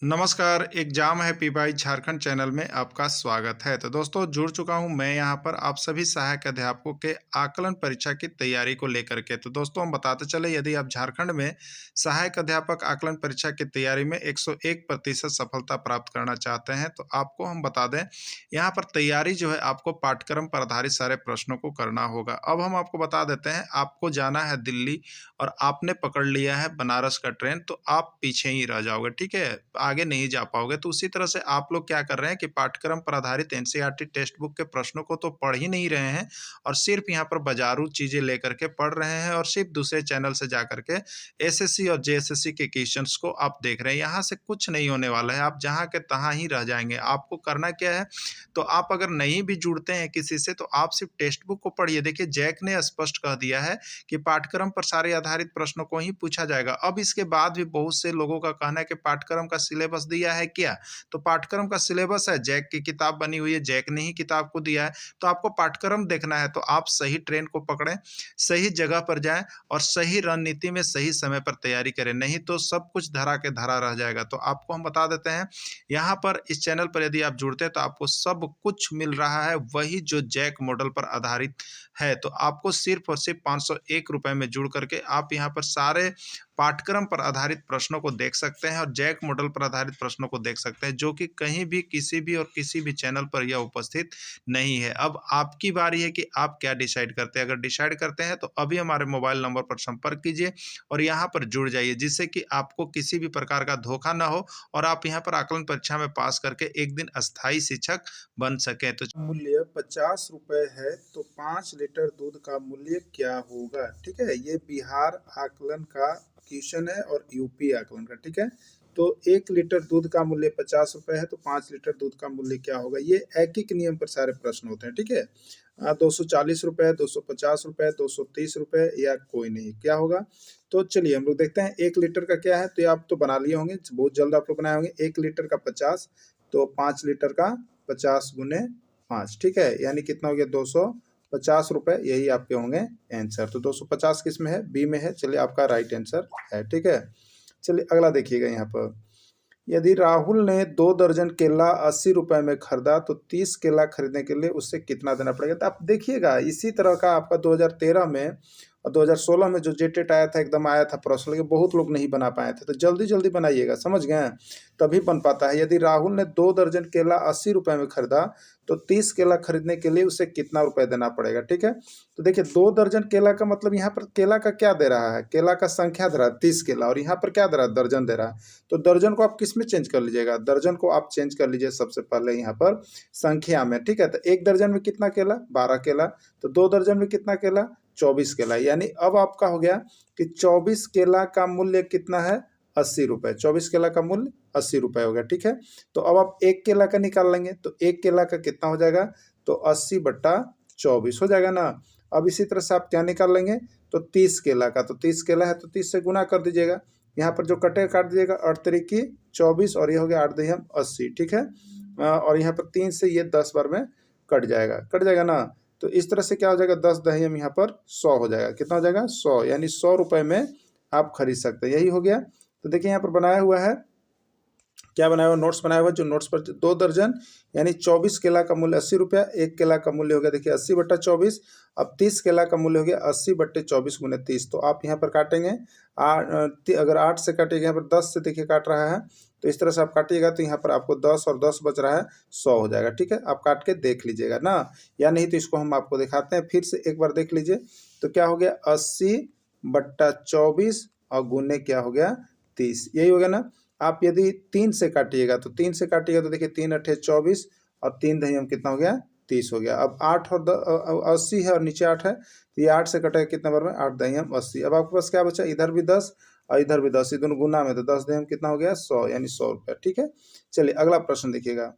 नमस्कार, एग्जाम है P by Jharkhand channel में आपका स्वागत है। तो दोस्तों जुड़ चुका हूं मैं यहां पर आप सभी सहायक अध्यापकों के आकलन परीक्षा की तैयारी को लेकर के। तो दोस्तों हम बताते चले यदि आप झारखंड में सहायक अध्यापक आकलन परीक्षा की तैयारी में 101% सफलता प्राप्त करना चाहते हैं तो आपको हम बता दें यहाँ पर तैयारी जो है आपको पाठ्यक्रम पर आधारित सारे प्रश्नों को करना होगा। अब हम आपको बता देते हैं आपको जाना है दिल्ली और आपने पकड़ लिया है बनारस का ट्रेन तो आप पीछे ही रह जाओगे, ठीक है? आगे नहीं जा पाओगे। तो उसी तरह से आप लोग क्या कर रहे हैं कि पाठ्यक्रम पर आधारित एनसीईआरटी टेक्स्ट बुक के प्रश्नों को तो पढ़ ही नहीं रहे हैं और सिर्फ यहाँ पर बाजारू चीजें लेकर के पढ़ रहे हैं और सिर्फ दूसरे चैनल से जा करके एसएससी और जेएसएससी के क्वेश्चंस को आप देख रहे हैं। यहाँ से कुछ नहीं होने वाला है, आप जहाँ के तहाँ ही रह जाएंगे। आपको करना क्या है, तो आप अगर नहीं भी जुड़ते हैं किसी से तो आप सिर्फ टेक्स्ट बुक को पढ़िए। देखिए जैक ने स्पष्ट कह दिया है कि पाठ्यक्रम पर सारे आधारित प्रश्नों को ही पूछा जाएगा। अब इसके बाद भी बहुत से लोगों का कहना है कि पाठ्यक्रम का सिलेबस दिया है क्या, तो पाठ्यक्रम का सिलेबस है, जैक की किताब बनी हुई है, जैक ने ही किताब को दिया है। तो आपको पाठ्यक्रम देखना है तो आप सही ट्रेन को पकड़ें, सही जगह पर जाएं और सही रणनीति में सही समय पर तैयारी करें, नहीं तो सब कुछ धरा के धरा रह जाएगा। तो आपको हम बता देते हैं यहाँ पर इस चैनल पर यदि आप जुड़ते हैं तो आपको सब कुछ मिल रहा है, वही जो जैक मॉडल पर आधारित है। तो आपको सिर्फ और सिर्फ 501 रुपए में जुड़ करके आप यहाँ पर सारे पाठ्यक्रम पर आधारित प्रश्नों को देख सकते हैं और जैक मॉडल पर आधारित प्रश्नों को देख सकते हैं, जो कि कहीं भी किसी भी और किसी भी चैनल पर यह उपस्थित नहीं है। अब आपकी बारी है कि आप क्या डिसाइड करते हैं। अगर डिसाइड करते हैं तो अभी हमारे मोबाइल नंबर पर संपर्क कीजिए और यहाँ पर जुड़ जाइए, जिससे कि आपको किसी भी प्रकार का धोखा ना हो और आप यहाँ पर आकलन परीक्षा में पास करके एक दिन अस्थायी शिक्षक बन सके। तो मूल्य 50 रुपए है तो 5 लीटर दूध का मूल्य क्या होगा। ठीक है, ये बिहार आकलन का क्वेश्चन है और यूपी आकलन का। ठीक है, तो 1 लीटर दूध का मूल्य 50 रुपए है तो 5 लीटर दूध का मूल्य क्या होगा। ये एक ही नियम पर सारे प्रश्न होते हैं। ठीक है, 240 रुपए, 250 रुपए, 230 रुपए या कोई नहीं, क्या होगा। तो चलिए हम लोग देखते हैं 1 लीटर का क्या है। तो ये आप तो बना लिए होंगे, बहुत जल्द आप लोग बनाए होंगे। 1 लीटर का 50 तो 5 लीटर का 50 गुने 5, ठीक है, यानी कितना हो गया 250 रुपए। यही आपके होंगे आंसर। तो 250 किस में है, बी में है। चलिए आपका राइट आंसर है। ठीक है, चलिए अगला देखिएगा यहाँ पर। यदि राहुल ने 2 दर्जन केला 80 रुपए में खरीदा तो 30 केला खरीदने के लिए उससे कितना देना पड़ेगा। तो आप देखिएगा इसी तरह का आपका 2013 में और 2016 में जो जेटेट आया था, एकदम आया था प्रश्न, लेकिन बहुत लोग नहीं बना पाए थे। तो जल्दी जल्दी बनाइएगा, समझ गए, तभी बन पाता है। यदि राहुल ने 2 दर्जन केला 80 रुपए में खरीदा तो 30 केला खरीदने के लिए उसे कितना रुपए देना पड़ेगा। ठीक है, तो देखिए 2 दर्जन केला का मतलब यहाँ पर केला का क्या दे रहा है, केला का संख्या दे रहा है 30 केला, और यहाँ पर क्या दे रहा है, दर्जन दे रहा है। तो दर्जन को आप किस में चेंज कर लीजिएगा, दर्जन को आप चेंज कर लीजिए सबसे पहले यहाँ पर संख्या में। ठीक है, तो 1 दर्जन में कितना केला, 12 केला। तो 2 दर्जन में कितना केला, 24 केला। यानी अब आपका हो गया कि 24 केला का मूल्य कितना है, 80 रुपए। 24 केला का मूल्य 80 रुपए हो गया। ठीक है, तो अब आप 1 केला का निकाल लेंगे तो 1 केला का कितना हो जाएगा, तो 80/24 हो जाएगा ना। अब इसी तरह से आप क्या निकाल लेंगे, तो 30 केला का, तो 30 केला है तो 30 से गुना कर दीजिएगा। यहाँ पर जो कटेगा काट दीजिएगा, 8 तिरिकी 24 और ये हो गया 8 दही 80। ठीक है, और यहाँ पर 3 से ये 10 बार में कट जाएगा ना। तो इस तरह से क्या हो जाएगा, 10 दही हम यहाँ पर 100 हो जाएगा। कितना हो जाएगा, 100, यानी 100 रुपए में आप खरीद सकते हैं। यही हो गया। तो देखिए यहाँ पर बनाया हुआ है, क्या बनाया हुआ, नोट्स बनाया हुआ, जो नोट्स पर 2 दर्जन यानी 24 केला का मूल्य 80 रुपया, 1 केला का मूल्य हो गया देखिए 80/24। अब 30 केला का मूल्य हो गया 80/24 गुने 30। तो आप यहाँ पर काटेंगे, अगर 8 से काटिएगा, यहाँ पर 10 से देखिए काट रहा है, तो इस तरह से आप काटिएगा तो यहाँ पर आपको 10 और 10 बच रहा है 100 हो जाएगा। ठीक है, आप काट के देख लीजिएगा ना, या नहीं तो इसको हम आपको दिखाते हैं, फिर से एक बार देख लीजिए। तो क्या हो गया, 80/24 और गुने क्या हो गया 30, यही हो गया ना। आप यदि 3 से काटिएगा तो 3 से काटिएगा तो देखिए 3 अठे 24 और 3 दही हम कितना हो गया 30 हो गया। अब 8 और 80 है और नीचे 8 है, तो ये 8 से कटेगा कितने बार में, 8 दही हम 80। अब आपके पास क्या बचा, इधर भी 10 और इधर भी 10, ये दोनों गुना में, तो 10 दही हम कितना हो गया 100, यानी 100 रुपया। ठीक है, चलिए अगला प्रश्न देखिएगा।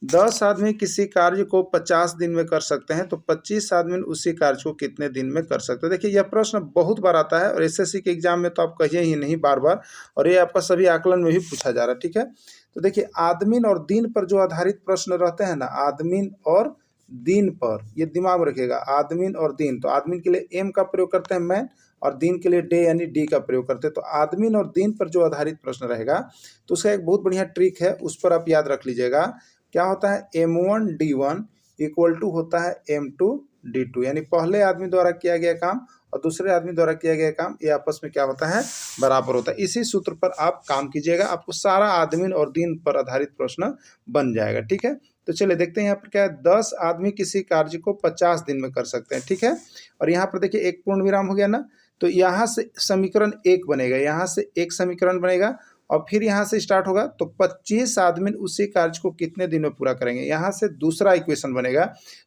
10 आदमी किसी कार्य को 50 दिन में कर सकते हैं तो 25 आदमी उसी कार्य को कितने दिन में कर सकते हैं। देखिए यह प्रश्न बहुत बार आता है और एसएससी के एग्जाम में तो आप कहिए ही नहीं, बार बार, और ये आपका सभी आकलन में भी पूछा जा रहा है। ठीक है, तो देखिए आदमीन और दिन पर जो आधारित प्रश्न रहते हैं ना, आदमीन और दिन पर, ये दिमाग में रखिएगा, आदमीन और दिन। तो आदमीन के लिए एम का प्रयोग करते हैं मैन, और दिन के लिए डे यानी डी का प्रयोग करते हैं। तो आदमीन और दिन पर जो आधारित प्रश्न रहेगा तो उसका एक बहुत बढ़िया ट्रिक है, उस पर आप याद रख लीजिएगा। क्या होता है, M1D1 इक्वल टू होता है M2D2, यानी पहले आदमी द्वारा किया गया काम और दूसरे आदमी द्वारा किया गया काम ये आपस में क्या होता है, बराबर होता है। इसी सूत्र पर आप काम कीजिएगा, आपको सारा आदमी और दिन पर आधारित प्रश्न बन जाएगा। ठीक है, तो चलिए देखते हैं यहाँ पर क्या है। 10 आदमी किसी कार्य को 50 दिन में कर सकते हैं। ठीक है, और यहाँ पर देखिए एक पूर्ण विराम हो गया ना, तो यहाँ से समीकरण 1 बनेगा, यहाँ से एक समीकरण बनेगा और फिर यहाँ से स्टार्ट होगा। तो 25 आदमी उसी कार्य को कितने दिन में पूरा करेंगे, यहाँ से दूसरा इक्वेशन बनेगा।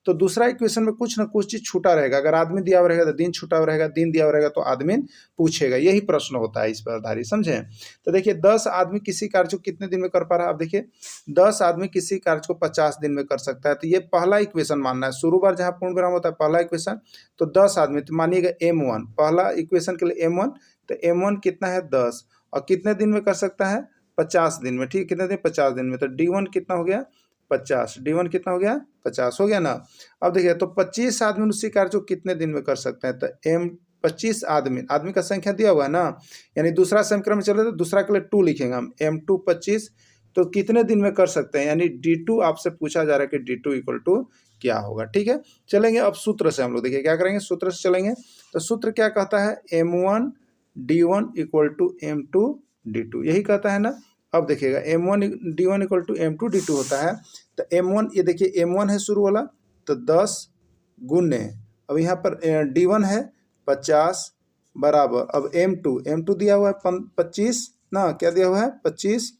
तो दूसरा इक्वेशन में कुछ ना कुछ चीज छूटा रहेगा, अगर आदमी दिया हुआ रहेगा तो दिन छूटा हुआ रहेगा, दिन दिया हुआ रहेगा तो आदमी पूछेगा, यही प्रश्न होता है इस पर आधारित, समझे। तो देखिए 10 आदमी किसी कार्य को कितने दिन में कर पा रहा है, अब देखिए 10 आदमी किसी कार्य को 50 दिन में कर सकता है। तो ये पहला इक्वेशन मानना है, शुरू बार जहाँ पूर्ण विराम होता है पहला इक्वेशन। तो 10 आदमी, तो मानिएगा M1 पहला इक्वेशन के लिए M1, तो M1 कितना है 10 और कितने दिन में कर सकता है 50 दिन में। ठीक, कितने दिन, 50 दिन में। तो D1 कितना हो गया 50, D1 कितना हो गया 50 हो गया ना। अब देखिए तो 25 आदमी उसी कार्य को कितने दिन में कर सकते हैं, तो M25 आदमी का संख्या दिया हुआ है ना, यानी दूसरा समीकरण में चले तो दूसरा के लिए 2 लिखेंगे हम, M2 25, तो कितने दिन में कर सकते हैं, यानी D2 आपसे पूछा जा रहा है कि D2 इक्वल टू क्या होगा। ठीक है, चलेंगे अब सूत्र से हम लोग, देखिए क्या करेंगे, सूत्र से चलेंगे। तो सूत्र क्या कहता है, M1D1 इक्वल टू M2D2, यही कहता है ना। अब देखिएगा M1D1 इक्वल टू M2D2 होता है। तो M1, ये देखिए M1 है शुरू वाला, तो 10 गुने, अब यहाँ पर D1 है 50 बराबर, अब M2 दिया हुआ है 25 ना, क्या दिया हुआ है 25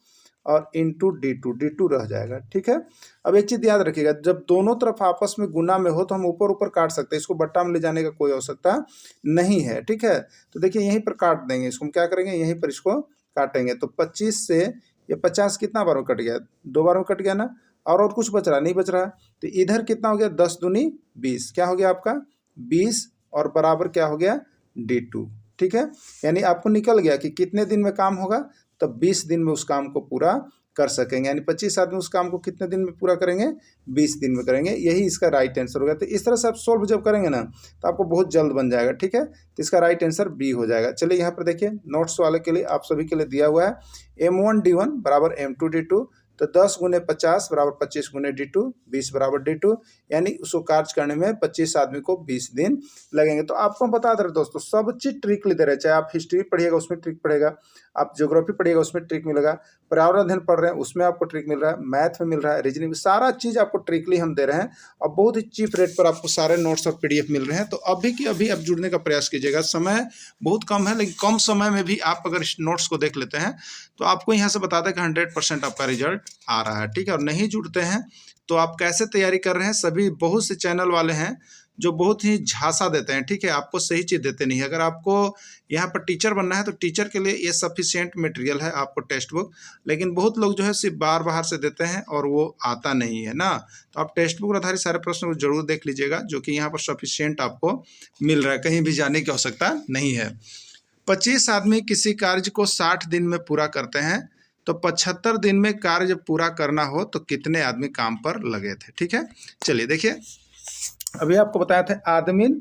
और इंटू D2 रह जाएगा। ठीक है, अब एक चीज याद रखिएगा, जब दोनों तरफ आपस में गुना में हो तो हम ऊपर ऊपर काट सकते हैं, इसको बट्टा में ले जाने का कोई आवश्यकता नहीं है। ठीक है, तो देखिए यहीं पर काट देंगे इसको, हम क्या करेंगे यहीं पर इसको काटेंगे। तो 25 से ये 50 कितना बार में कट गया, 2 बार में कट गया ना, और कुछ बच रहा नहीं, बच रहा। तो इधर कितना हो गया 10 दूनी 20, क्या हो गया आपका 20 और बराबर क्या हो गया D2। ठीक है, यानी आपको निकल गया कि कितने दिन में काम होगा, तब 20 दिन में उस काम को पूरा कर सकेंगे, यानी 25 आदमी उस काम को कितने दिन में पूरा करेंगे, 20 दिन में करेंगे, यही इसका राइट आंसर होगा। तो इस तरह से आप सोल्व जब करेंगे ना तो आपको बहुत जल्द बन जाएगा। ठीक है, तो इसका राइट आंसर बी हो जाएगा। चलिए यहाँ पर देखिए नोट्स वाले के लिए आप सभी के लिए दिया हुआ है M1D1 बराबर M2D2, तो 10 गुने 50 बराबर 25 गुने D2, 20 बराबर D2, यानी उसको कार्य करने में 25 आदमी को 20 दिन लगेंगे। तो आपको बता दे रहे दोस्तों, सब चीज ट्रिक लेते रहे, चाहे आप हिस्ट्री पढ़िएगा उसमें ट्रिक पड़ेगा, आप ज्योग्राफी पढ़िएगा उसमें ट्रिक मिलेगा, पर्यावरण अध्ययन पढ़ रहे हैं उसमें आपको ट्रिक मिल रहा है, मैथ में मिल रहा है, रीजनिंग में, सारा चीज आपको ट्रिकली हम दे रहे हैं और बहुत ही चीप रेट पर आपको सारे नोट्स और PDF मिल रहे हैं। तो अभी की अभी आप जुड़ने का प्रयास कीजिएगा, समय बहुत कम है लेकिन कम समय में भी आप अगर इस नोट्स को देख लेते हैं तो आपको यहाँ से बता दें कि 100% आपका रिजल्ट आ रहा है। ठीक है, और नहीं जुड़ते हैं तो आप कैसे तैयारी कर रहे हैं, सभी बहुत से चैनल वाले हैं जो बहुत ही झांसा देते हैं। ठीक है, आपको सही चीज़ देते नहीं है। अगर आपको यहाँ पर टीचर बनना है तो टीचर के लिए ये सफिशिएंट मटेरियल है आपको टेक्स्ट बुक, लेकिन बहुत लोग जो है सिर्फ बाहर से देते हैं और वो आता नहीं है ना। तो आप टेक्स्ट बुक आधारित सारे प्रश्न को जरूर देख लीजिएगा, जो कि यहाँ पर सफिशिएंट आपको मिल रहा है, कहीं भी जाने की आवश्यकता नहीं है। 25 आदमी किसी कार्य को 60 दिन में पूरा करते हैं, तो 75 दिन में कार्य जब पूरा करना हो तो कितने आदमी काम पर लगे थे। ठीक है, चलिए देखिए अभी आपको बताया था आदमीन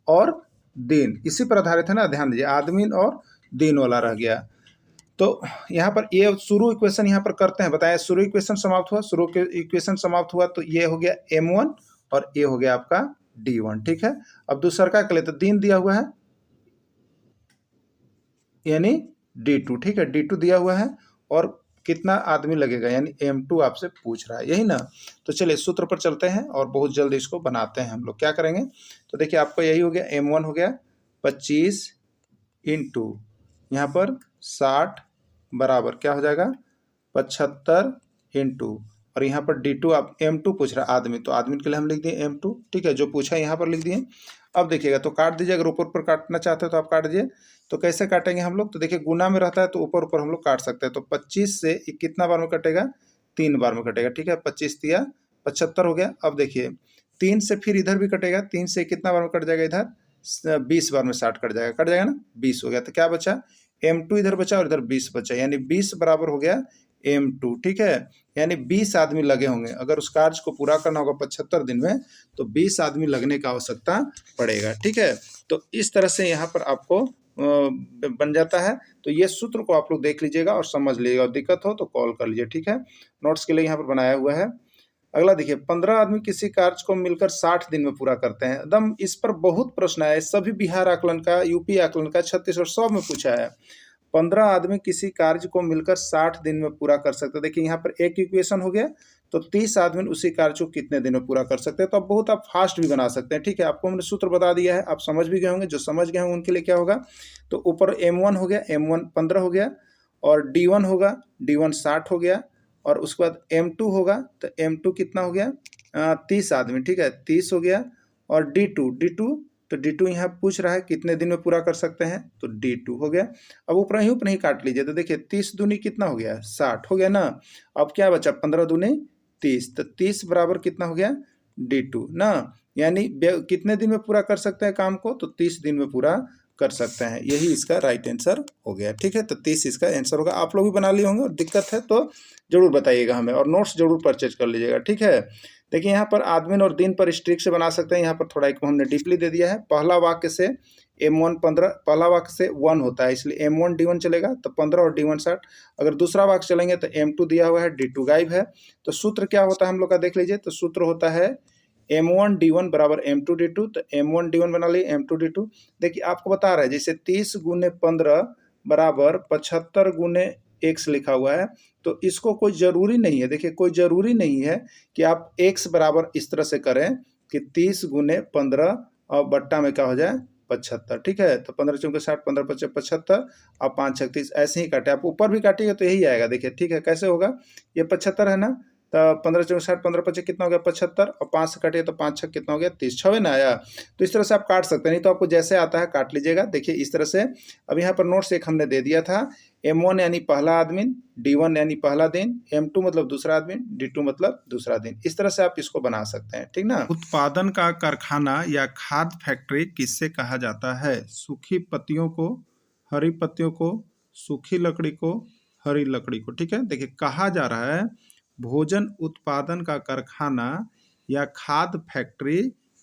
और दिन, इसी पर आधारित है ना, ध्यान दीजिए आदमीन और दिन वाला रह गया। तो यहाँ पर ये शुरू इक्वेशन यहाँ पर करते हैं, बताया शुरू इक्वेशन समाप्त हुआ, शुरू के इक्वेशन समाप्त हुआ तो ये हो गया M1 और ये हो गया आपका D1। ठीक है, अब दूसरा के लिए तो दिन दिया हुआ है यानी D2। ठीक है, D2 दिया हुआ है और कितना आदमी लगेगा यानी M2 आपसे पूछ रहा है, यही ना। तो चलिए सूत्र पर चलते हैं और बहुत जल्द इसको बनाते हैं हम लोग। क्या करेंगे तो देखिए आपको यही हो गया M1 हो गया 25 इंटू यहाँ पर 60 बराबर क्या हो जाएगा 75 इंटू, और यहाँ पर D2 आप M2 पूछ रहा है आदमी, तो आदमी के लिए हम लिख दिए M2। ठीक है, जो पूछा है यहाँ पर लिख दिए। अब देखिएगा तो काट दीजिए, अगर ऊपर काटना चाहते हैं तो आप काट दीजिए। तो कैसे काटेंगे हम लोग, तो देखिए गुना में रहता है तो ऊपर हम लोग काट सकते हैं। तो 25 से कितना बार में कटेगा, 3 बार में कटेगा। ठीक है, 25 दिया 75 हो गया। अब देखिए 3 से फिर इधर भी कटेगा, 3 से कितना बार में कट जाएगा, इधर 20 बार में 60 कट जाएगा ना, 20 हो गया। तो क्या बचा M2 इधर बचा और इधर 20 बचा, यानी 20 बराबर हो गया M2, ठीक है। यानी 20 आदमी लगे होंगे। अगर उस कार्य को पूरा करना होगा 75 दिन में, तो 20 आदमी लगने का आवश्यकता पड़ेगा, ठीक है। तो इस तरह से यहाँ पर आपको बन जाता है। तो ये सूत्र को आप लोग देख लीजिएगा और समझ लीजिएगा, और दिक्कत हो तो कॉल कर लीजिए, ठीक है। नोट्स के लिए यहाँ पर बनाया हुआ है। अगला देखिए, 15 आदमी किसी कार्य को मिलकर 60 दिन में पूरा करते हैं। एकदम इस पर बहुत प्रश्न आए, सभी बिहार आकलन का, यूपी आकलन का, छत्तीसगढ़ सब में पूछा है। 15 आदमी किसी कार्य को मिलकर 60 दिन में पूरा कर सकते हैं। देखिए यहाँ पर एक इक्वेशन हो गया, तो 30 आदमी उसी कार्य को कितने दिन में पूरा कर सकते हैं। तो अब बहुत आप फास्ट भी बना सकते हैं, ठीक है। आपको मैंने सूत्र बता दिया है, आप समझ भी गए होंगे। जो समझ गए होंगे उनके लिए क्या होगा, तो ऊपर M1 हो गया, M1 15 हो गया, और D1 होगा, D1 60 हो गया, और उसके बाद M2 होगा, तो M2 कितना हो गया, 30 आदमी, ठीक है, 30 हो गया। और D2 तो D2 यहाँ पूछ रहा है कितने दिन में पूरा कर सकते हैं, तो D2 हो गया। अब ऊपर ही काट लीजिए, तो देखिए 30 दूनी कितना हो गया, 60 हो गया ना। अब क्या बचा, 15 दूनी 30, तो 30 बराबर कितना हो गया, D2 ना। यानी कितने दिन में पूरा कर सकते हैं काम को, तो 30 दिन में पूरा कर सकते हैं। यही इसका राइट आंसर हो गया, ठीक है। तो 30 इसका आंसर होगा। आप लोग भी बना लिए होंगे, और दिक्कत है तो जरूर बताइएगा हमें, और नोट्स जरूर परचेज कर लीजिएगा, ठीक है। देखिए यहाँ पर आदमी और दिन पर स्ट्रिक से बना सकते हैं। यहाँ पर थोड़ा एक हमने डीपली दे दिया है। पहला वाक्य से M1 15, पहला वाक्य से 1 होता है, इसलिए M1 D1 चलेगा, तो 15 और D1 60। अगर दूसरा वाक्य चलेंगे तो M2 दिया हुआ है, D2 गायब है। तो सूत्र क्या होता है हम लोग का देख लीजिए। तो सूत्र होता है M1 D1 बराबर M2 D2। तो M1 D1 बना लिए, M2 D2। देखिए आपको बता रहा है, जैसे 30 गुने 15 बराबर 75 गुने x लिखा हुआ है, तो इसको कोई जरूरी नहीं है। देखिए कोई जरूरी नहीं है कि आप x बराबर इस तरह से करें कि 30 गुने 15 और बट्टा में क्या हो जाए 75, ठीक है। तो 15 चौके 60, 15 पच्चे 75 और 5 छक 30, ऐसे ही काटे। आप ऊपर भी काटिएगा तो यही आएगा। देखिए ठीक है, कैसे होगा, ये 75 है ना, तो 15 चौके 60, 15 पच्चे कितना हो गया 75, और 5 से काटिए तो 5 छक कितना हो गया 30, 6 ना आया। तो इस तरह से आप काट सकते हैं, नहीं तो आपको जैसे आता है काट लीजिएगा। देखिए इस तरह से। अब यहाँ पर नोट्स एक हमने दे दिया था। M1 यानी पहला आदमी, D1 यानी पहला दिन, M2 मतलब दूसरा आदमी, D2 मतलब दूसरा दिन। इस तरह से आप इसको बना सकते हैं, ठीक ना। उत्पादन का कारखाना या खाद फैक्ट्री किससे कहा जाता है, सूखी पत्तियों को, हरी पत्तियों को, सूखी लकड़ी को, हरी लकड़ी को, ठीक है। देखिए कहा जा रहा है भोजन उत्पादन का कारखाना या खाद फैक्ट्री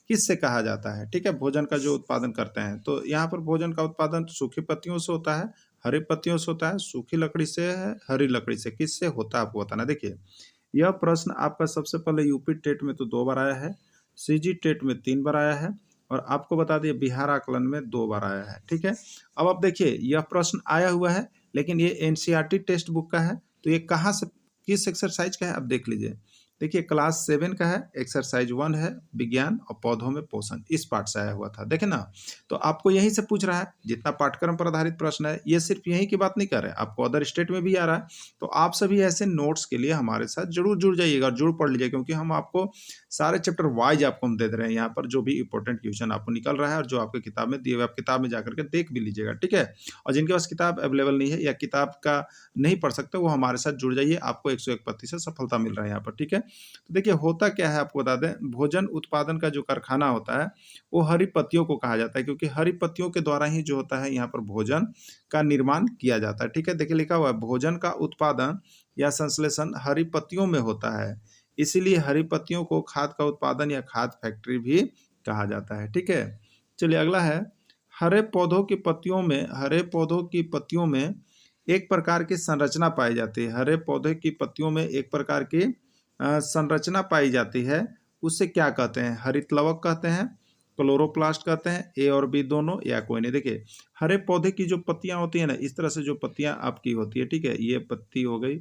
किससे कहा जाता है, ठीक है। भोजन का जो उत्पादन करते हैं, तो यहाँ पर भोजन का उत्पादन सूखी पत्तियों से होता है, हरी पत्तियों से होता है, सूखी लकड़ी से है, हरी लकड़ी से, किससे होता है आपको बताना। देखिए यह प्रश्न आपका सबसे पहले यूपी टेट में तो 2 बार आया है, सीजी टेट में 3 बार आया है, और आपको बता दिए बिहार आकलन में 2 बार आया है, ठीक है। अब आप देखिए यह प्रश्न आया हुआ है, लेकिन ये एनसीईआरटी टेक्स्ट बुक का है। तो ये कहाँ से, किस एक्सरसाइज का है, आप देख लीजिए। देखिए क्लास 7 का है, एक्सरसाइज 1 है, विज्ञान और पौधों में पोषण, इस पार्ट से आया हुआ था, देखे ना। तो आपको यहीं से पूछ रहा है, जितना पाठ्यक्रम पर आधारित प्रश्न है, ये सिर्फ यहीं की बात नहीं कर रहे हैं, आपको अदर स्टेट में भी आ रहा है। तो आप सभी ऐसे नोट्स के लिए हमारे साथ जरूर जुड़ जाइएगा और जरूर पढ़ लीजिएगा, क्योंकि हम आपको सारे चैप्टर वाइज आपको हम दे दे रहे हैं यहाँ पर। जो भी इंपॉर्टेंट क्वेश्चन आपको निकल रहा है और जो आपके किताब में दिए हुए, आप किताब में जाकर के देख भी लीजिएगा, ठीक है। और जिनके पास किताब अवेलेबल नहीं है या किताब का नहीं पढ़ सकते, वो हमारे साथ जुड़ जाइए, आपको 101% सफलता मिल रहा है यहाँ पर, ठीक है। तो देखिए होता क्या है आपको बता दें, भोजन उत्पादन का जो कारखाना होता है वो हरी पत्तियों को कहा जाता है, क्योंकि हरी पत्तियों के द्वारा ही जो होता है यहाँ पर भोजन का निर्माण किया जाता है, ठीक है। देखिए लिखा हुआ है भोजन का उत्पादन या संश्लेषण हरी पत्तियों में होता है, इसीलिए हरी पत्तियों को खाद का उत्पादन या खाद फैक्ट्री भी कहा जाता है, ठीक है। चलिए अगला है, हरे पौधों की पत्तियों में एक प्रकार की संरचना पाई जाती है। हरे पौधे की पत्तियों में एक प्रकार की संरचना पाई जाती है, उससे क्या कहते हैं, हरित लवक कहते हैं, क्लोरोप्लास्ट कहते हैं, ए और बी दोनों, या कोई नहीं। देखिए हरे पौधे की जो पत्तियां होती है ना, इस तरह से जो पत्तियां आपकी होती है, ठीक है, ये पत्ती हो गई,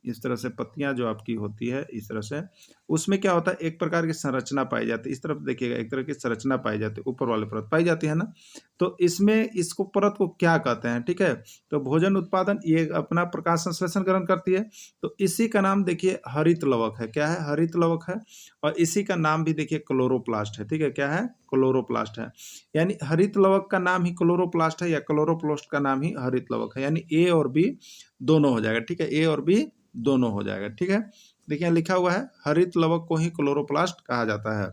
इस तरह से पत्तियां जो आपकी होती है इस तरह से, उसमें क्या होता है एक प्रकार की संरचना पाई जाती है। इस तरफ देखिएगा एक तरह की संरचना पाई जाती है, ऊपर वाले परत पाई जाती है ना। तो इसमें इसको परत को क्या कहते हैं, ठीक है। तो भोजन उत्पादन ये अपना प्रकाश संश्लेषण ग्रहण करती है, तो इसी का नाम देखिए हरित लवक है। क्या है, हरित लवक है। और इसी का नाम भी देखिए क्लोरोप्लास्ट है, ठीक है। क्या है, क्लोरोप्लास्ट है। यानी हरित लवक का नाम ही क्लोरोप्लास्ट है, या क्लोरोप्लास्ट का नाम ही हरित लवक है। यानी ए और बी दोनों हो जाएगा, ठीक है, ए और बी दोनों हो जाएगा, ठीक है। देखिए लिखा हुआ है हरित लवक को ही क्लोरोप्लास्ट कहा जाता है।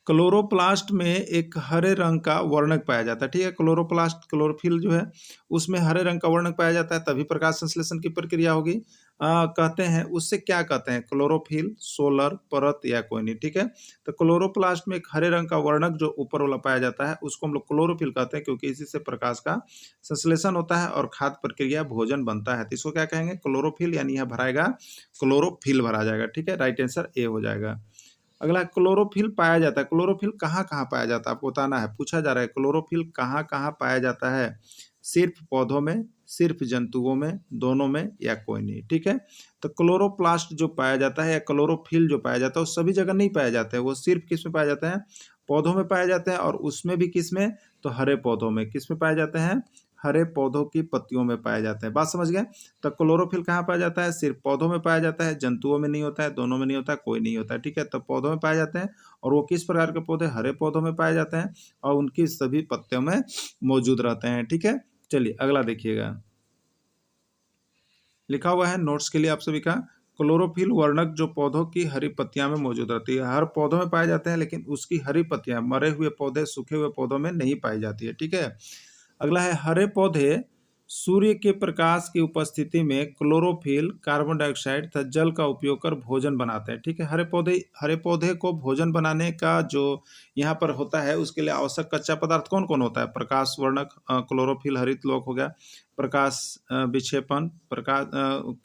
क्लोरोप्लास्ट में एक हरे रंग का वर्णक पाया जाता है, ठीक है। क्लोरोप्लास्ट, क्लोरोफिल जो है उसमें हरे रंग का वर्णक पाया जाता है, तभी प्रकाश संश्लेषण की प्रक्रिया होगी। कहते हैं उससे क्या कहते हैं, क्लोरोफिल, सोलर परत या कोई नहीं, ठीक है। तो क्लोरोप्लास्ट में एक हरे रंग का वर्णक जो ऊपर वाला पाया जाता है उसको हम लोग क्लोरोफिल कहते हैं, क्योंकि इसी से प्रकाश का संश्लेषण होता है और खाद्य प्रक्रिया भोजन बनता है। तो इसको क्या कहेंगे, क्लोरोफिल, यानी यह भराएगा क्लोरोफिल भरा जाएगा, ठीक है। राइट आंसर ए हो जाएगा। अगला क्लोरोफिल पाया जाता है, क्लोरोफिल कहाँ कहाँ पाया जाता है आपको बताना है। पूछा जा रहा है क्लोरोफिल कहाँ कहाँ पाया जाता है, सिर्फ पौधों में, सिर्फ जंतुओं में, दोनों में या कोई नहीं, ठीक है। तो क्लोरोप्लास्ट जो पाया जाता है या क्लोरोफिल जो पाया जाता है वो सभी जगह नहीं पाया जाता है, वो सिर्फ किस में पाया जाता है, पौधों में पाया जाता है। और उसमें भी किस में, तो हरे पौधों में। किस में पाए जाते हैं, हरे पौधों की पत्तियों में पाए जाते हैं। बात समझ गए। तो क्लोरोफिल कहाँ पाया जाता है, सिर्फ पौधों में पाया जाता है, जंतुओं में नहीं होता है, दोनों में नहीं होता है, कोई नहीं होता है, ठीक है। तो पौधों में पाए जाते हैं, और वो किस प्रकार के पौधे, हरे पौधों में पाए जाते हैं और उनकी सभी पत्तियों में मौजूद रहते हैं, ठीक है। चलिए अगला देखिएगा, लिखा हुआ है नोट्स के लिए आप सभी का, क्लोरोफिल वर्णक जो पौधों की हरी पत्तियां में मौजूद रहती है। हर पौधों में पाए जाते हैं, लेकिन उसकी हरी पत्तियां मरे हुए पौधे, सूखे हुए पौधों में नहीं पाई जाती है, ठीक है। अगला है हरे पौधे सूर्य के प्रकाश की उपस्थिति में क्लोरोफिल, कार्बन डाइऑक्साइड तथा जल का उपयोग कर भोजन बनाते हैं, ठीक है। हरे पौधे को भोजन बनाने का जो यहाँ पर होता है उसके लिए आवश्यक कच्चा पदार्थ कौन कौन होता है, प्रकाश वर्णक, क्लोरोफिल हरित लोक हो गया, प्रकाश विक्षेपण, प्रकाश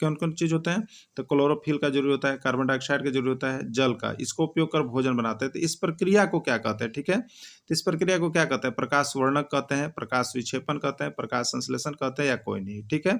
कौन कौन चीज होते हैं, तो क्लोरोफिल का जरूरी होता है, कार्बन डाइऑक्साइड का जरूरी होता है, जल का, इसको उपयोग कर भोजन बनाते हैं। तो इस प्रक्रिया को क्या कहते हैं, ठीक है। तो इस प्रक्रिया को क्या कहते हैं, प्रकाश वर्णक कहते हैं, प्रकाश विक्षेपण कहते हैं, प्रकाश संश्लेषण कहते हैं या कोई नहीं, ठीक है।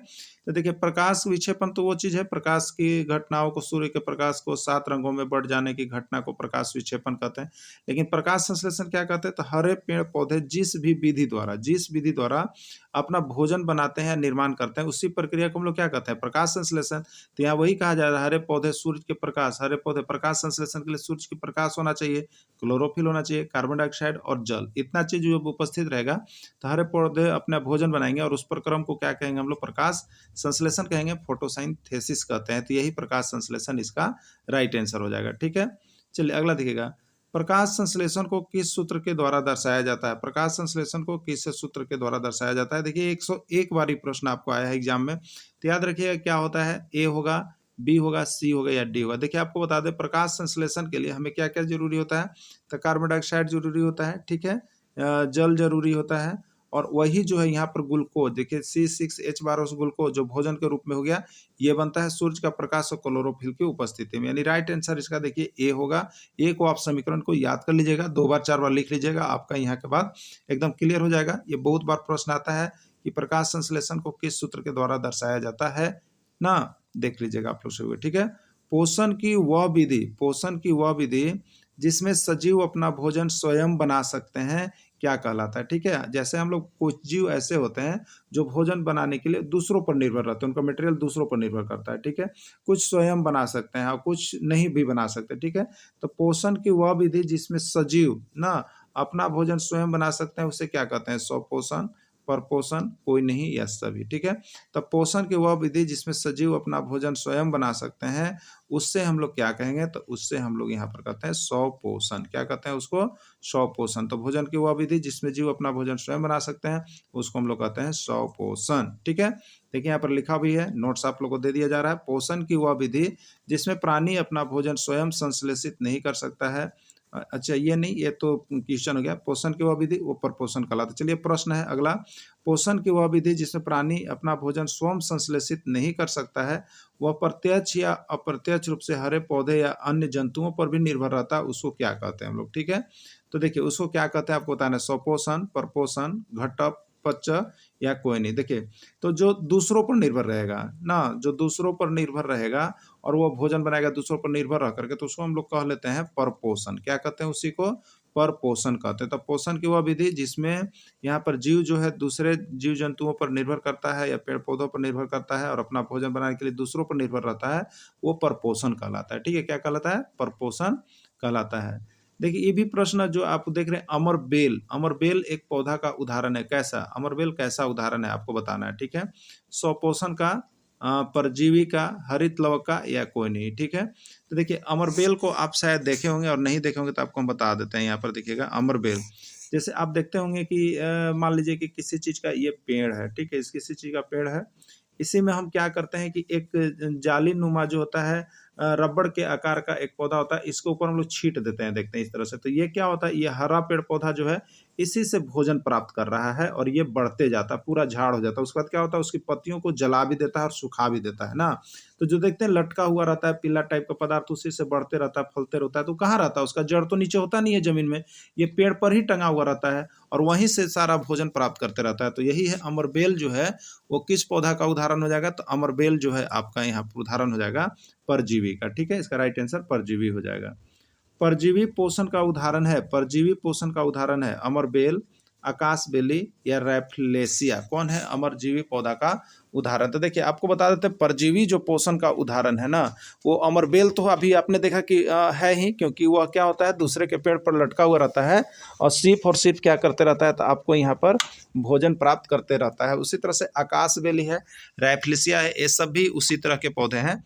तो देखिए प्रकाश विक्षेपण तो वो चीज है, प्रकाश की घटनाओं को, सूर्य के प्रकाश को 7 रंगों में बढ़ जाने की घटना को प्रकाश विक्षेपण कहते हैं। लेकिन प्रकाश संश्लेषण क्या कहते हैं, तो हरे पेड़ पौधे जिस विधि द्वारा अपना भोजन बनाते हैं, निर्माण करते हैं, उसी प्रक्रिया को हम लोग क्या कहते हैं, प्रकाश संश्लेषण। तो यहाँ वही कहा जा रहा है, हरे पौधे सूर्य के प्रकाश, हरे पौधे प्रकाश संश्लेषण के लिए सूर्य के प्रकाश होना चाहिए, क्लोरोफिल होना चाहिए, कार्बन डाइऑक्साइड और जल, इतना चीज जब उपस्थित रहेगा तो हरे पौधे अपना भोजन बनाएंगे। और उस प्रक्रम को क्या कहेंगे हम लोग, प्रकाश संश्लेषण कहेंगे, फोटोसिंथेसिस कहते हैं। तो यही प्रकाश संश्लेषण इसका राइट आंसर हो जाएगा, ठीक है। चलिए अगला देखिएगा, प्रकाश संश्लेषण को किस सूत्र के द्वारा दर्शाया जाता है, प्रकाश संश्लेषण को किस सूत्र के द्वारा दर्शाया जाता है। देखिए 101 बार प्रश्न आपको आया है एग्जाम में, तो याद रखिएगा क्या होता है, ए होगा, बी होगा, सी होगा या डी होगा। देखिए आपको बता दें प्रकाश संश्लेषण के लिए हमें क्या क्या जरूरी होता है, तो कार्बन डाइऑक्साइड जरूरी होता है, ठीक है, जल जरूरी होता है, और वही जो है यहाँ पर ग्लूकोज, देखिए C6H12 ग्लूकोज जो भोजन के रूप में हो गया, ये बनता है सूर्य का प्रकाश और क्लोरोफिल की उपस्थिति में, यानी राइट आंसर इसका देखिए ए होगा। ए को आप समीकरण को याद कर लीजिएगा, 2 बार 4 बार लिख लीजिएगा, आपका यहाँ के बाद एकदम क्लियर हो जाएगा। ये बहुत बार प्रश्न आता है कि प्रकाश संश्लेषण को किस सूत्र के द्वारा दर्शाया जाता है ना, देख लीजिएगा आप लोग सभी, ठीक है। पोषण की वह विधि जिसमें सजीव अपना भोजन स्वयं बना सकते हैं क्या कहलाता है, ठीक है। जैसे हम लोग, कुछ जीव ऐसे होते हैं जो भोजन बनाने के लिए दूसरों पर निर्भर रहते हैं, उनका मटेरियल दूसरों पर निर्भर करता है, ठीक है। कुछ स्वयं बना सकते हैं और कुछ नहीं भी बना सकते, ठीक है। तो पोषण की वह विधि जिसमें सजीव ना अपना भोजन स्वयं बना सकते हैं उसे क्या कहते हैं, स्वपोषण, परपोषण, कोई नहीं या सभी, ठीक है। तो पोषण की वह विधि जिसमें सजीव अपना भोजन स्वयं बना सकते हैं उससे हम लोग क्या कहेंगे, तो उससे हम लोग यहाँ पर कहते हैं स्वपोषण। क्या कहते हैं उसको, स्वपोषण। तो भोजन की वह विधि जिसमें जीव अपना भोजन स्वयं बना सकते हैं उसको हम लोग कहते हैं स्वपोषण, ठीक है। देखिए यहाँ पर लिखा भी है, नोट्स आप लोग को दे दिया जा रहा है, पोषण की वह विधि जिसमें प्राणी अपना भोजन स्वयं संश्लेषित नहीं कर सकता है। अच्छा ये नहीं, ये तो क्वेश्चन हो गया, पोषण की वह विधि वो परपोषण कहलाता। चलिए प्रश्न है अगला, पोषण की वह विधि जिसमें प्राणी अपना भोजन स्वयं संश्लेषित नहीं कर सकता है वह प्रत्यक्ष या अप्रत्यक्ष रूप से हरे पौधे या अन्य जंतुओं पर भी निर्भर रहता है, उसको क्या कहते हैं हम लोग, ठीक है। तो देखिए उसको क्या कहते हैं आपको बताना है, स्वपोषण, परपोषण, घटक, पच्च या कोई नहीं। देखिए तो जो दूसरों पर निर्भर रहेगा ना, जो दूसरों पर निर्भर रहेगा और वो भोजन बनाएगा दूसरों पर निर्भर रह करके, तो उसको हम लोग कह लेते हैं परपोषण। क्या कहते हैं उसी को, परपोषण कहते हैं। तो पोषण की वह विधि जिसमें यहाँ पर जीव जो है दूसरे जीव जंतुओं पर निर्भर करता है या पेड़ पौधों पर निर्भर करता है और अपना भोजन बनाने के लिए दूसरों पर निर्भर रहता है, वो परपोषण कहलाता है, ठीक है। क्या कहलाता है, परपोषण कहलाता है। देखिए ये भी प्रश्न जो आप देख रहे हैं, अमरबेल एक पौधा का उदाहरण है, कैसा, अमरबेल कैसा उदाहरण है आपको बताना है, ठीक है। स्वपोषण का परजीवी का, हरित लवक का या कोई नहीं, ठीक है। तो देखिए अमरबेल को आप शायद देखे होंगे और नहीं देखे होंगे तो आपको हम बता देते हैं। यहाँ पर देखिएगा अमरबेल, जैसे आप देखते होंगे कि मान लीजिए कि किसी चीज़ का ये पेड़ है, ठीक है, इस किसी चीज़ का पेड़ है, इसी में हम क्या करते हैं कि एक जाली नुमा जो होता है रबड़ के आकार का एक पौधा होता है, इसके ऊपर हम लोग छींट देते हैं, देखते हैं इस तरह से। तो ये क्या होता है, ये हरा पेड़ पौधा जो है इसी से भोजन प्राप्त कर रहा है और ये बढ़ते जाता है, पूरा झाड़ हो जाता है। उसके बाद क्या होता है, उसकी पत्तियों को जला भी देता है और सुखा भी देता है ना। तो जो देखते हैं लटका हुआ रहता है पीला टाइप का पदार्थ, उसी से बढ़ते रहता है, फलते रहता है। तो कहाँ रहता है, उसका जड़ तो नीचे होता नहीं है जमीन में, ये पेड़ पर ही टंगा हुआ रहता है और वहीं से सारा भोजन प्राप्त करते रहता है। तो यही है अमरबेल जो है वो किस पौधा का उदाहरण हो जाएगा, तो अमरबेल जो है आपका यहाँ पर उदाहरण हो जाएगा परजीवी का, ठीक है। इसका राइट आंसर परजीवी हो जाएगा। परजीवी पोषण का उदाहरण है, परजीवी पोषण का उदाहरण है अमरबेल, आकाशबेली या रैफ्लेसिया। कौन है अमरजीवी पौधा का उदाहरण? तो देखिए आपको बता देते हैं परजीवी जो पोषण का उदाहरण है ना, वो अमरबेल तो अभी आपने देखा कि है ही, क्योंकि वह क्या होता है दूसरे के पेड़ पर लटका हुआ रहता है और सिर्फ क्या करते रहता है, तो आपको यहाँ पर भोजन प्राप्त करते रहता है। उसी तरह से आकाशबेली है, रैफ्लेसिया है, ये सब भी उसी तरह के पौधे हैं।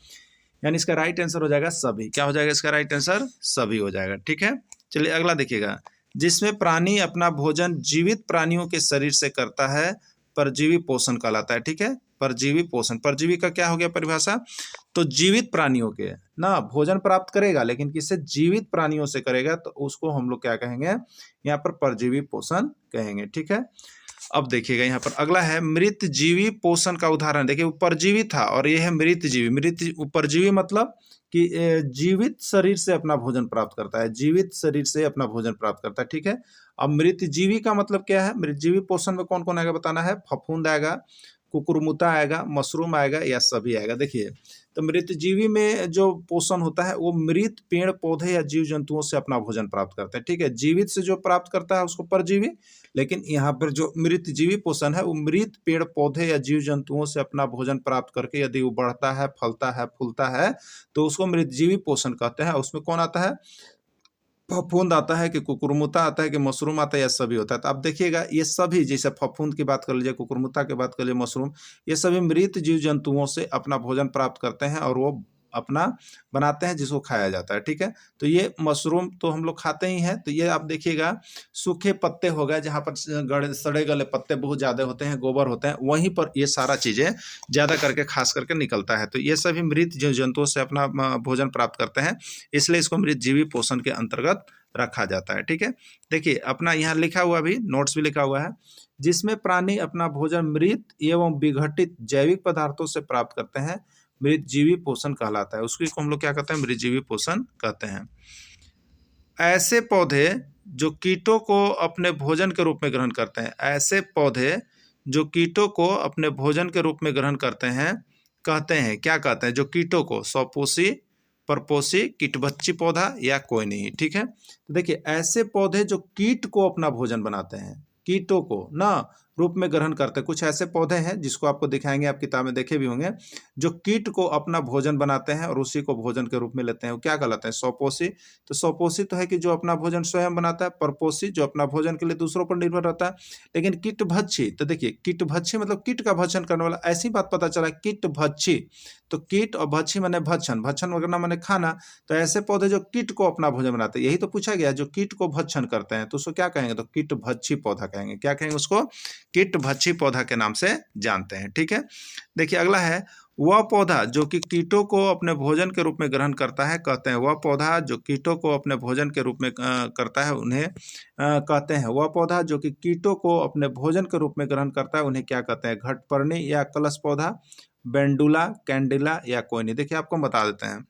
यानी इसका राइट आंसर हो जाएगा सभी। क्या हो जाएगा इसका राइट आंसर? सभी हो जाएगा, ठीक है। चलिए अगला देखिएगा, जिसमें प्राणी अपना भोजन जीवित प्राणियों के शरीर से करता है, परजीवी पोषण कहलाता है, ठीक है। परजीवी पोषण, परजीवी का क्या हो गया परिभाषा, तो जीवित प्राणियों के ना भोजन प्राप्त करेगा, लेकिन किससे, जीवित प्राणियों से करेगा, तो उसको हम लोग क्या कहेंगे, यहाँ पर परजीवी पोषण कहेंगे, ठीक है। अब देखिएगा यहाँ पर अगला है मृत जीवी पोषण का उदाहरण। देखिए वो परजीवी था और ये है मृत जीवी। मृत परजीवी मतलब कि जीवित शरीर से अपना भोजन प्राप्त करता है, जीवित शरीर से अपना भोजन प्राप्त करता है, ठीक है। अब मृत जीवी का मतलब क्या है, मृत जीवी पोषण में कौन कौन आएगा बताना है, फफूंद आएगा, कुकुरमुता आएगा, मशरूम आएगा या सभी आएगा। देखिए तो मृत जीवी में जो पोषण होता है वो मृत पेड़ पौधे या जीव जंतुओं से अपना भोजन प्राप्त करते हैं, ठीक है। जीवित से जो प्राप्त करता है उसको परजीवी, लेकिन यहाँ पर जो मृत जीवी पोषण है वो मृत पेड़ पौधे या जीव जंतुओं से अपना भोजन प्राप्त करके यदि वो बढ़ता है, फलता है, फूलता है, तो उसको मृत जीवी पोषण कहते हैं। उसमें कौन आता है, फफूंद आता है कि कुकुरमुता आता है कि मशरूम आता है या सभी होता है। तो आप देखिएगा ये सभी, जैसे फफूंद की बात कर लीजिए, कुकुरमुता की बात कर लीजिए, मशरूम, ये सभी मृत जीव जंतुओं से अपना भोजन प्राप्त करते हैं और वो अपना बनाते हैं जिसको खाया जाता है, ठीक है। तो ये मशरूम तो हम लोग खाते ही हैं। तो ये आप देखिएगा सूखे पत्ते हो गए, जहाँ पर गड़े सड़े गले पत्ते बहुत ज़्यादा होते हैं, गोबर होते हैं, वहीं पर ये सारा चीज़ें ज़्यादा करके खास करके निकलता है। तो ये सभी मृत जीव जंतुओं से अपना भोजन प्राप्त करते हैं, इसलिए इसको मृत जीवी पोषण के अंतर्गत रखा जाता है, ठीक है। देखिए अपना यहाँ लिखा हुआ भी, नोट्स भी लिखा हुआ है, जिसमें प्राणी अपना भोजन मृत एवं विघटित जैविक पदार्थों से प्राप्त करते हैं, मृत जीवी पोषण कहलाता है। उसको हम लोग क्या कहते हैं, मृत जीवी पोषण कहते हैं। ऐसे पौधे जो कीटों को अपने भोजन के रूप में ग्रहण करते हैं, ऐसे पौधे जो कीटों को अपने भोजन के रूप में ग्रहण करते हैं, कहते हैं, क्या कहते हैं, जो कीटों को, स्वपोषी, परपोषी, कीटभक्षी पौधा या कोई नहीं, ठीक है। तो देखिए ऐसे पौधे जो कीट को अपना भोजन बनाते हैं, कीटों को ना रूप में ग्रहण करते हैं। कुछ ऐसे पौधे हैं जिसको आपको दिखाएंगे, आप किताब में देखे भी होंगे, जो कीट को अपना भोजन बनाते हैं और उसी को भोजन के रूप में लेते हैं। वो क्या कहलाते हैं, स्वपोषी। तो स्वपोषी तो है कि जो अपना भोजन स्वयं बनाता है, परपोषी जो अपना भोजन के लिए दूसरों पर निर्भर रहता है। लेकिन कीटभक्षी, तो देखिए कीटभक्षी मतलब कीट का भक्षण करने वाला, ऐसी बात पता चला कीटभक्षी। तो कीट और भक्षी माने भक्षण, भक्षण वगैरह माने खाना। तो ऐसे पौधे जो कीट को अपना भोजन बनाते हैं, यही तो पूछा गया, जो कीट को भक्षण करते हैं, तो उसको क्या कहेंगे, तो कीटभक्षी पौधा कहेंगे। क्या कहेंगे उसको, कीटभक्षी पौधा के नाम से जानते हैं, ठीक है। देखिए अगला है, वह पौधा जो कि कीटों को अपने भोजन के रूप में ग्रहण करता है, कहते हैं, वह पौधा जो कीटों को अपने भोजन के रूप में करता है उन्हें कहते हैं, वह पौधा जो कि कीटों को अपने भोजन के रूप में ग्रहण करता है उन्हें क्या कहते हैं, घटपर्णी या कलश पौधा, बेंडुला, कैंडिला या कोई नहीं। देखिए आपको बता देते हैं,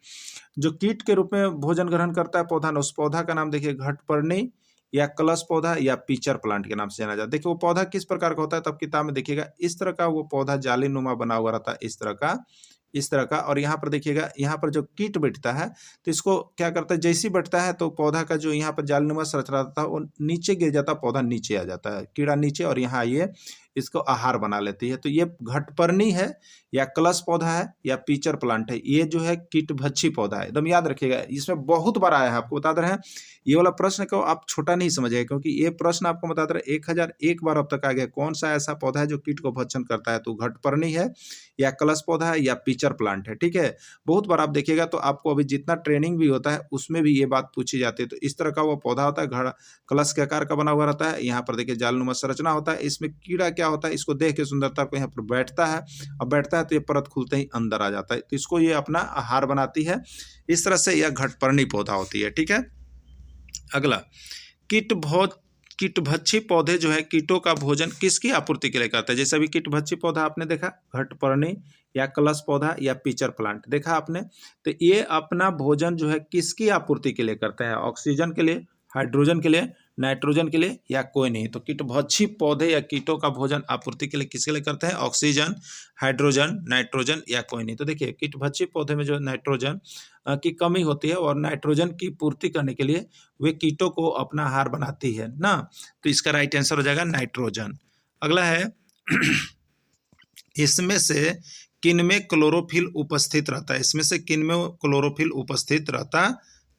जो कीट के रूप में भोजन ग्रहण करता है पौधा, उस पौधा का नाम देखिए घटपर्णी या कलश पौधा या पीचर प्लांट के नाम से जाना जाता है। देखिए वो पौधा किस प्रकार का होता है, तब किताब में देखिएगा इस तरह का वो पौधा जाली नुमा बना हुआ रहता है, इस तरह का। और यहाँ पर देखिएगा, यहाँ पर जो कीट बैठता है तो इसको क्या करता है, जैसे ही बैठता है तो पौधा का जो यहाँ पर जालीनुमा संरचना था वो नीचे गिर जाता है, पौधा नीचे आ जाता है, कीड़ा नीचे, और यहाँ ये इसको आहार बना लेती है। तो ये घटपर्णी है या कलश पौधा है या पीचर प्लांट है, ये जो है कीटभक्षी पौधा है। एकदम याद रखिएगा, इसमें बहुत बार आया है, आपको बता दे रहे हैं। ये वाला प्रश्न को आप छोटा नहीं समझिए, क्योंकि ये प्रश्न आपको बता दे रहे 1001 बार अब तक आ गया। कौन सा ऐसा पौधा है जो कीट को भक्षण करता है? तो घटपर्णी है या कलश पौधा है या पीचर प्लांट है, ठीक है। बहुत बार आप देखिएगा तो आपको अभी जितना ट्रेनिंग भी होता है उसमें भी ये बात पूछी जाती है। तो इस तरह का वो पौधा होता है, घड़ा कलश के आकार का बना हुआ रहता है। यहाँ पर देखिए जालनुमा संरचना होता है। इसमें कीड़ा क्या होता है, इसको देख के सुंदरता को यहाँ पर बैठता है, अब बैठता है तो ये परत खुलते ही अंदर आ जाता है, तो इसको ये अपना आहार बनाती है। इस तरह से यह घटपर्णी पौधा होती है, ठीक है। अगला, कीटभक्षी पौधे जो है कीटों का भोजन किसकी आपूर्ति के लिए करते हैं? जैसे अभी कीटभक्षी पौधा आपने देखा, घटपर्णी या कलश पौधा या पीचर प्लांट देखा आपने, तो ये अपना भोजन जो है किसकी आपूर्ति के लिए करते हैं? ऑक्सीजन के लिए, हाइड्रोजन के लिए, नाइट्रोजन के लिए, या कोई नहीं। तो कीटभक्षी पौधे या कीटों का भोजन आपूर्ति के लिए किसके लिए करते हैं? ऑक्सीजन, हाइड्रोजन, नाइट्रोजन, या कोई नहीं। तो देखिए कीटभक्षी पौधे में जो नाइट्रोजन की कमी होती है और नाइट्रोजन की पूर्ति करने के लिए वे कीटों को अपना आहार बनाती है ना। तो इसका राइट आंसर हो जाएगा नाइट्रोजन। अगला है इसमें से किनमें क्लोरोफिल उपस्थित रहता है? इसमें से किनमें क्लोरोफिल उपस्थित रहता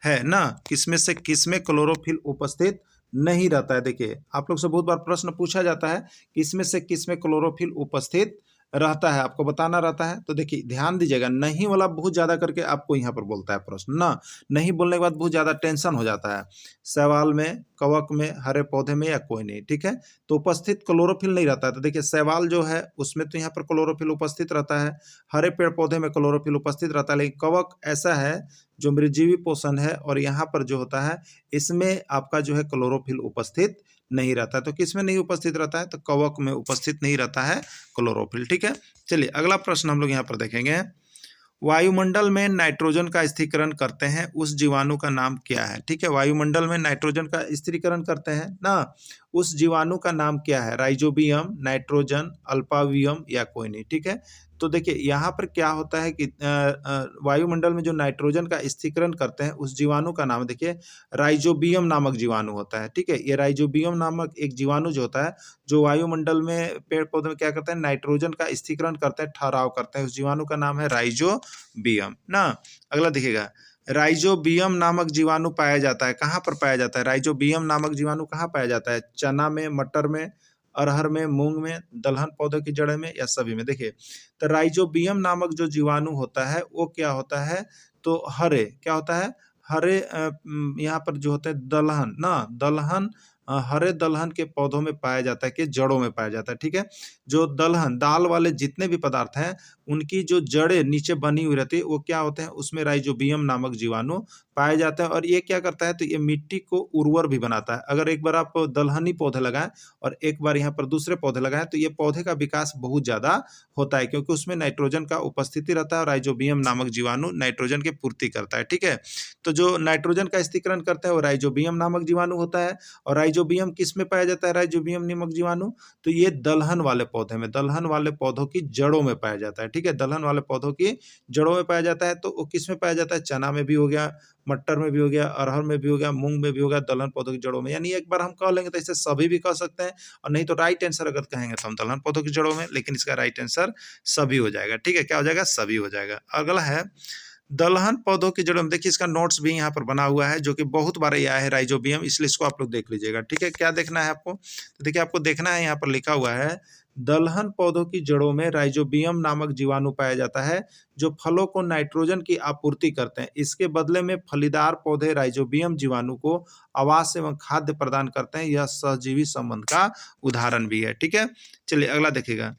है ना? किसमें से किसमें क्लोरोफिल उपस्थित नहीं रहता है? देखिए आप लोग से बहुत बार प्रश्न पूछा जाता है कि इसमें से किसमें क्लोरोफिल उपस्थित रहता है, आपको बताना रहता है। तो देखिए ध्यान दीजिएगा, नहीं वाला बहुत ज्यादा करके आपको यहाँ पर बोलता है प्रश्न ना, नहीं बोलने के बाद बहुत ज्यादा टेंशन हो जाता है। शैवाल में, कवक में, हरे पौधे में, या कोई नहीं, ठीक है। तो उपस्थित क्लोरोफिल नहीं रहता है। तो देखिए शैवाल जो है उसमें तो यहाँ पर क्लोरोफिल उपस्थित रहता है, हरे पेड़ पौधे में क्लोरोफिल उपस्थित रहता है, लेकिन कवक ऐसा है जो मृतजीवी पोषण है और यहाँ पर जो होता है इसमें आपका जो है क्लोरोफिल उपस्थित नहीं रहता है। तो किसमें नहीं उपस्थित रहता है? तो कवक में उपस्थित नहीं रहता है क्लोरोफिल, ठीक है। चलिए अगला प्रश्न हम लोग यहाँ पर देखेंगे। वायुमंडल में नाइट्रोजन का स्थिरीकरण करते हैं उस जीवाणु का नाम क्या है? ठीक है, वायुमंडल में नाइट्रोजन का स्थिरीकरण करते हैं ना, उस जीवाणु का नाम क्या है? राइजोबियम, नाइट्रोजन, अल्पावियम, या कोई नहीं, ठीक है। तो देखिए यहाँ पर क्या होता है कि वायुमंडल में जो नाइट्रोजन का स्थिरीकरण करते हैं उस जीवाणु का नाम देखिए राइजोबियम नामक जीवाणु होता है, ठीक है। ये राइजोबियम नामक एक जीवाणु जो होता है, जो वायुमंडल में पेड़ पौधे में क्या करते हैं? नाइट्रोजन का स्थिरीकरण करते हैं, ठहराव करते हैं। उस जीवाणु का नाम है राइजोबियम ना। अगला देखिएगा, राइजोबियम नामक जीवाणु पाया जाता है, कहाँ पर पाया जाता है? राइजोबियम नामक जीवाणु कहाँ पाया जाता है? चना में, मटर में, अरहर में, मूंग में, दलहन पौधों की जड़ में, या सभी में? देखिए तो राइजोबियम नामक जो जीवाणु होता है वो क्या होता है? तो हरे क्या होता है? हरे यहाँ पर जो होता है दलहन ना, दलहन हरे दलहन के पौधों में पाया जाता है कि जड़ों में पाया जाता है, ठीक है। जो दलहन दाल वाले जितने भी पदार्थ हैं उनकी जो जड़ें नीचे बनी हुई रहती है वो क्या होते हैं? उसमें राइजोबियम नामक जीवाणु पाए जाते हैं। और ये क्या करता है? तो ये मिट्टी को उर्वर भी बनाता है। अगर एक बार आप दलहनी पौधे लगाएं और एक बार यहाँ पर दूसरे पौधे लगाएं तो ये पौधे का विकास बहुत ज्यादा होता है, क्योंकि उसमें नाइट्रोजन का उपस्थिति रहता है और राइजोबियम नामक जीवाणु नाइट्रोजन की पूर्ति करता है, ठीक है। तो जो नाइट्रोजन का स्थिरीकरण करता है वो राइजोबियम नामक जीवाणु होता है। और राइजोबियम किस में पाया जाता है? राइजोबियम नामक जीवाणु तो ये दलहन वाले पौधे में, दलहन वाले पौधों की जड़ों में पाया जाता है, ठीक है। दलहन वाले पौधों की जड़ों में पाया जाता है। तो वो किस में पाया जाता है? चना में भी हो गया, मटर में भी हो गया, अरहर में भी हो गया, मूंग में भी हो गया, दलहन पौधों की जड़ों में। यानी एक बार हम कह लेंगे तो इसे सभी भी कह सकते हैं, और नहीं तो राइट आंसर अगर कहेंगे तो हम दलहन पौधों की जड़ों में, लेकिन इसका राइट आंसर सभी हो जाएगा, ठीक है। क्या हो जाएगा? सभी हो जाएगा। अगला है दलहन पौधों की जड़ों में, देखिए इसका नोट्स भी यहाँ पर बना हुआ है जो कि बहुत बार ये आया है राइजोबियम, इसलिए इसको आप लोग देख लीजिएगा, ठीक है। क्या देखना है आपको? तो देखिए आपको देखना है, यहाँ पर लिखा हुआ है दलहन पौधों की जड़ों में राइजोबियम नामक जीवाणु पाया जाता है जो फलों को नाइट्रोजन की आपूर्ति करते हैं। इसके बदले में फलीदार पौधे राइजोबियम जीवाणु को आवास एवं खाद्य प्रदान करते हैं। यह सहजीवी संबंध का उदाहरण भी है, ठीक है। चलिए अगला देखिएगा,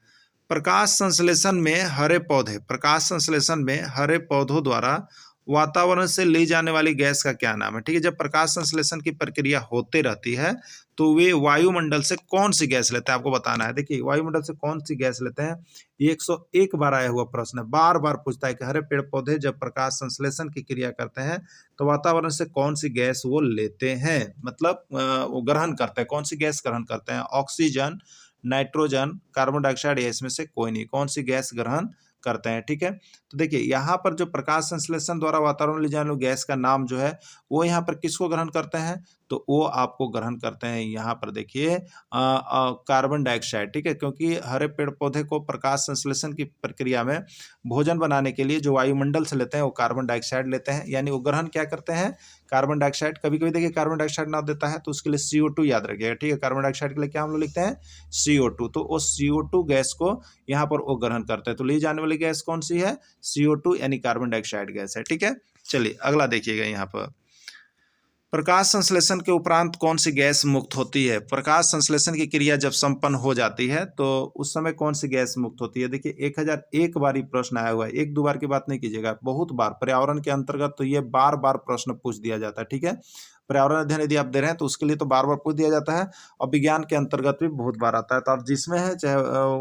प्रकाश संश्लेषण में हरे पौधे, प्रकाश संश्लेषण में हरे पौधों द्वारा वातावरण से ली जाने वाली गैस का क्या नाम है? ठीक है, जब प्रकाश संश्लेषण की प्रक्रिया होते रहती है तो वे वायुमंडल से कौन सी गैस लेते हैं, आपको बताना है। देखिए वायुमंडल से कौन सी गैस लेते हैं, ये 101 बार आया हुआ प्रश्न है, बार बार पूछता है कि हरे पेड़ पौधे जब प्रकाश संश्लेषण की क्रिया करते हैं तो वातावरण से कौन सी गैस वो लेते हैं, मतलब वो ग्रहण करते हैं, कौन सी गैस ग्रहण करते हैं? ऑक्सीजन, नाइट्रोजन, कार्बन डाइऑक्साइड, या इसमें से कोई नहीं, कौन सी गैस ग्रहण करते हैं? ठीक है, तो देखिए यहाँ पर जो प्रकाश संश्लेषण द्वारा वातावरण ले जाने वाली गैस का नाम जो है वो यहाँ पर किसको ग्रहण करते हैं? तो वो आपको ग्रहण करते हैं यहाँ पर देखिए कार्बन डाइऑक्साइड, ठीक है, क्योंकि हरे पेड़ पौधे को प्रकाश संश्लेषण की प्रक्रिया में भोजन बनाने के लिए जो वायुमंडल से लेते हैं वो कार्बन डाइऑक्साइड लेते हैं, यानी वो ग्रहण क्या करते हैं, कार्बन डाइऑक्साइड। कभी कभी देखिए कार्बन डाइऑक्साइड ना देता है तो उसके लिए CO2 याद रखिएगा, ठीक है, कार्बन डाइऑक्साइड के लिए क्या हम लोग लिखते हैं, CO2। तो वो CO2 गैस को यहाँ पर वो ग्रहण करते हैं, तो ली जाने वाली गैस कौन सी है, CO2 यानी कार्बन डाइऑक्साइड गैस है, ठीक है। चलिए अगला देखिएगा यहाँ पर, प्रकाश संश्लेषण के उपरांत कौन सी गैस मुक्त होती है। प्रकाश संश्लेषण की क्रिया जब संपन्न हो जाती है तो उस समय कौन सी गैस मुक्त होती है। देखिए 1001 बार ये प्रश्न आया हुआ है, एक दो बार की बात नहीं कीजिएगा, बहुत बार पर्यावरण के अंतर्गत तो ये बार बार प्रश्न पूछ दिया जाता है, ठीक है। पर्यावरण अध्ययन यदि आप दे रहे हैं तो उसके लिए तो बार बार पूछ दिया जाता है, और विज्ञान के अंतर्गत भी बहुत बार आता है। तो आप जिसमें है, चाहे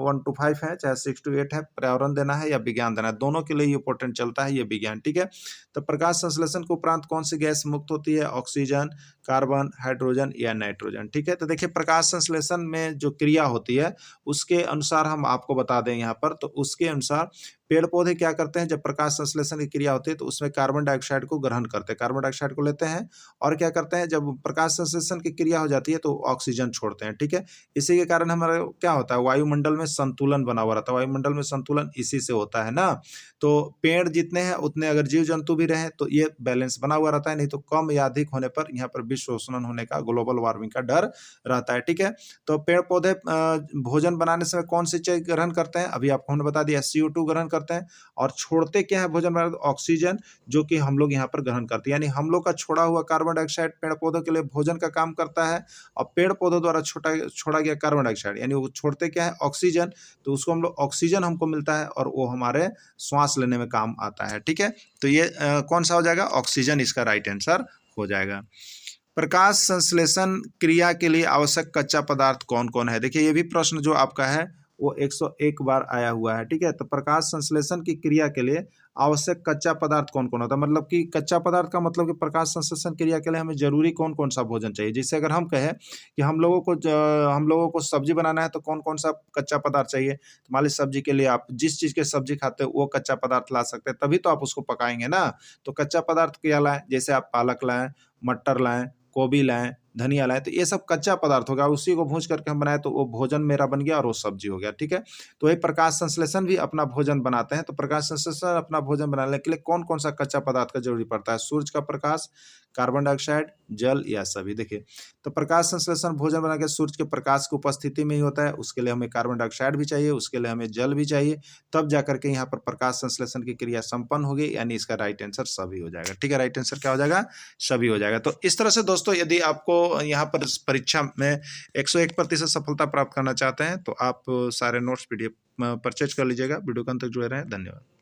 1 to 5 है, चाहे 6 to 8 है, पर्यावरण देना है या विज्ञान देना है, दोनों के लिए इंपॉर्टेंट चलता है ये विज्ञान, ठीक है। तो प्रकाश संश्लेषण के उपरांत कौन सी गैस मुक्त होती है, ऑक्सीजन, कार्बन, हाइड्रोजन या नाइट्रोजन, ठीक है। तो देखिए प्रकाश संश्लेषण में जो क्रिया होती है उसके अनुसार हम आपको बता दें यहाँ पर, तो उसके अनुसार पेड़ पौधे क्या करते हैं, जब प्रकाश संश्लेषण की क्रिया होती है तो उसमें कार्बन डाइऑक्साइड को ग्रहण करते हैं, कार्बन डाइऑक्साइड को लेते हैं, और क्या करते हैं, जब प्रकाश संश्लेषण की क्रिया हो जाती है तो ऑक्सीजन छोड़ते हैं, ठीक है। इसी के कारण हमारा क्या होता है, वायुमंडल में संतुलन बना हुआ रहता है, वायुमंडल में संतुलन इसी से होता है ना। तो पेड़ जितने हैं उतने अगर जीव जंतु भी रहें तो ये बैलेंस बना हुआ रहता है, नहीं तो कम या अधिक होने पर यहाँ पर विश्व उष्णन होने का, ग्लोबल वार्मिंग का डर रहता है, ठीक है। तो पेड़ पौधे भोजन बनाने से कौन सी चीज ग्रहण करते हैं, अभी आपको हमने बता दिया CO2 ग्रहण करते हैं, और छोड़ते क्या है भोजन बनाने, ऑक्सीजन, जो कि हम लोग यहाँ पर ग्रहण करते हैं। यानी हम लोग का छोड़ा हुआ कार्बन डाइऑक्साइड पेड़ पौधों के लिए भोजन का काम करता है, और पेड़ पौधों द्वारा छोड़ा गया कार्बन डाइऑक्साइड यानी वो छोड़ते क्या है, ऑक्सीजन, तो उसको हम लोग ऑक्सीजन हमको मिलता है और वो हमारे श्वास लेने में काम आता है, ठीक है। तो ये कौन सा हो जाएगा, ऑक्सीजन इसका राइट आंसर हो जाएगा। प्रकाश संश्लेषण क्रिया के लिए आवश्यक कच्चा पदार्थ कौन कौन है। देखिए ये भी प्रश्न जो आपका है वो 101 बार आया हुआ है, ठीक है। तो प्रकाश संश्लेषण की क्रिया के लिए आवश्यक कच्चा पदार्थ कौन कौन होता है, मतलब कि कच्चा पदार्थ का मतलब कि प्रकाश संश्लेषण क्रिया के लिए हमें जरूरी कौन कौन सा भोजन चाहिए। जैसे अगर हम कहें कि हम लोगों को सब्जी बनाना है तो कौन कौन सा कच्चा पदार्थ चाहिए, तो मान लीजिए सब्जी के लिए आप जिस चीज़ के सब्जी खाते हो वो कच्चा पदार्थ ला सकते हैं, तभी तो आप उसको पकाएंगे ना। तो कच्चा पदार्थ क्या लाएं, जैसे आप पालक लाएं, मटर लाएं, गोभी लाएं, धनिया लाएं, तो ये सब कच्चा पदार्थ होगा, उसी को भूज करके हम बनाए तो वो भोजन मेरा बन गया और वो सब्जी हो गया, ठीक है। तो वही प्रकाश संश्लेषण भी अपना भोजन बनाते हैं। तो प्रकाश संश्लेषण अपना भोजन बनाने के लिए कौन कौन सा कच्चा पदार्थ का जरूरी पड़ता है, सूरज का प्रकाश, कार्बन डाइऑक्साइड, जल या सभी। देखिए तो प्रकाश संश्लेषण भोजन बना के सूरज के प्रकाश की उपस्थिति में ही होता है, उसके लिए हमें कार्बन डाइऑक्साइड भी चाहिए, उसके लिए हमें जल भी चाहिए, तब जाकर के यहाँ पर प्रकाश संश्लेषण की क्रिया संपन्न होगी, यानी इसका राइट आंसर सभी हो जाएगा, ठीक है। राइट आंसर क्या हो जाएगा, सभी हो जाएगा। तो इस तरह से दोस्तों यदि आपको यहाँ पर परीक्षा में 101% सफलता प्राप्त करना चाहते हैं तो आप सारे नोट्स PDF परचेज कर लीजिएगा। वीडियो को अंत तक जुड़े रहें, धन्यवाद।